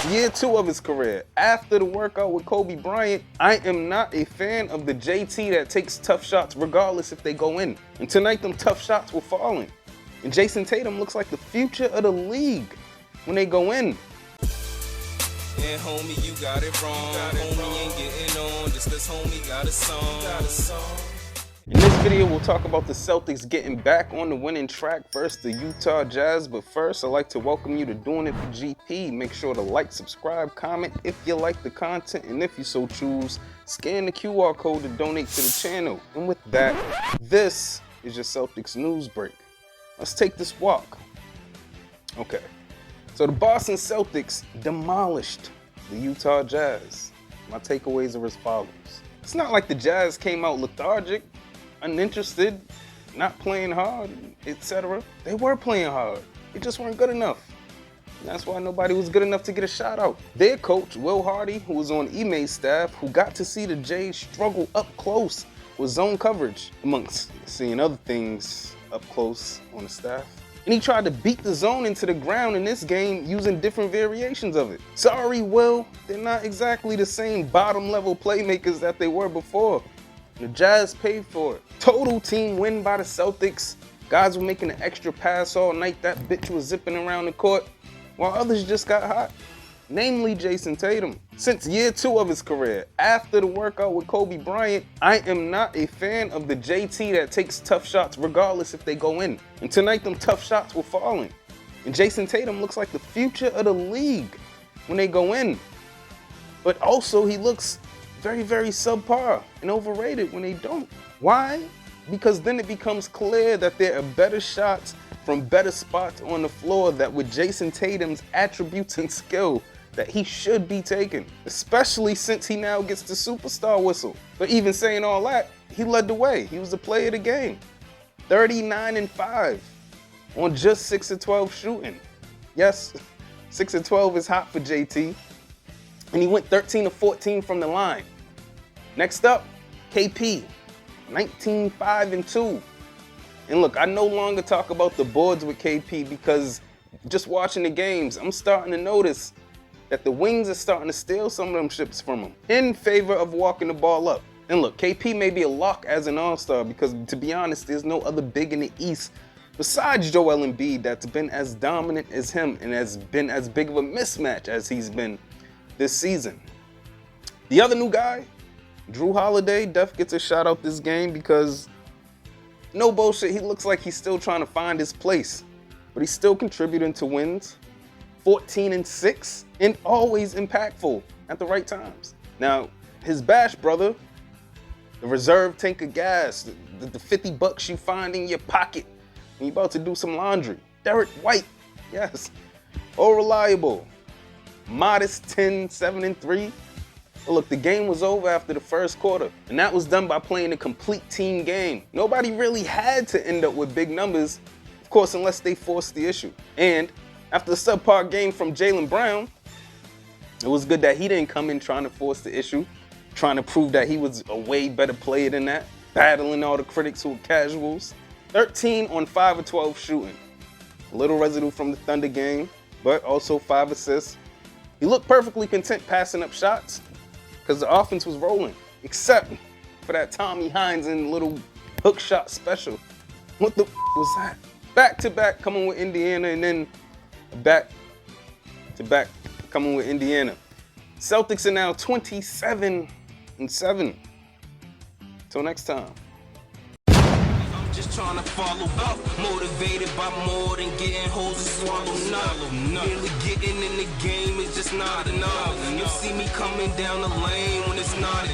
year 2 of his career, after the workout with Kobe Bryant, I am not a fan of the JT that takes tough shots regardless if they go in. And tonight them tough shots were falling. And Jason Tatum looks like the future of the league when they go in. And homie, you got it wrong. Homie ain't getting on just 'cause homie got a song. In this video, we'll talk about the Celtics getting back on the winning track versus the Utah Jazz. But first, I'd like to welcome you to Doing It for GP. Make sure to like, subscribe, comment if you like the content, and if you so choose, scan the QR code to donate to the channel. And with that, this is your Celtics news break. Let's take this walk. Okay, so the Boston Celtics demolished the Utah Jazz. My takeaways are as follows. It's not like the Jazz came out lethargic, uninterested, not playing hard, etc. They were playing hard. They just weren't good enough. And that's why nobody was good enough to get a shout out. Their coach, Will Hardy, who was on Ime's staff, who got to see the Jays struggle up close with zone coverage, amongst seeing other things up close on the staff. And he tried to beat the zone into the ground in this game using different variations of it. Sorry, Will, they're not exactly the same bottom level playmakers that they were before. The Jazz paid for it. Total team win by the Celtics. Guys were making an extra pass all night. That bitch was zipping around the court, while others just got hot. Namely Jason Tatum. Since year 2 of his career, after the workout with Kobe Bryant, I am not a fan of the JT that takes tough shots regardless if they go in. And tonight them tough shots were falling. And Jason Tatum looks like the future of the league when they go in. But also he looks very, very subpar and overrated when they don't. Why? Because then it becomes clear that there are better shots from better spots on the floor that with Jason Tatum's attributes and skill that he should be taking, especially since he now gets the superstar whistle. But even saying all that, he led the way. He was the player of the game. 39-5 on just 6 of 12 shooting. Yes, 6 of 12 is hot for JT. And he went 13 of 14 from the line. Next up, KP, 19-5-2. And look, I no longer talk about the boards with KP because just watching the games, I'm starting to notice that the wings are starting to steal some of them ships from him in favor of walking the ball up. And look, KP may be a lock as an all-star because, to be honest, there's no other big in the East besides Joel Embiid that's been as dominant as him and has been as big of a mismatch as he's been this season. The other new guy, Drew Holiday, def gets a shout out this game because, no bullshit, he looks like he's still trying to find his place, but he's still contributing to wins. 14-6 and always impactful at the right times. Now, his Bash brother, the reserve tank of gas, the 50 bucks you find in your pocket when you're about to do some laundry. Derek White, yes, all reliable. Modest 10-7-3. But look, the game was over after the first quarter, and that was done by playing a complete team game. Nobody really had to end up with big numbers, of course, unless they forced the issue. And after the subpar game from Jaylen Brown, it was good that he didn't come in trying to force the issue, trying to prove that he was a way better player than that, battling all the critics who were casuals. 13 on 5 of 12 shooting. A little residue from the Thunder game, but also 5 assists. He looked perfectly content passing up shots because the offense was rolling, except for that Tommy Heinsohn little hook shot special. What the was that? Back-to-back coming with Indiana and then back-to-back coming with Indiana. Celtics are now 27-7. Till next time. Just trying to follow up, motivated by more than getting hoes to swallow. Merely getting in the game is just not enough. You'll see me coming down the lane when it's not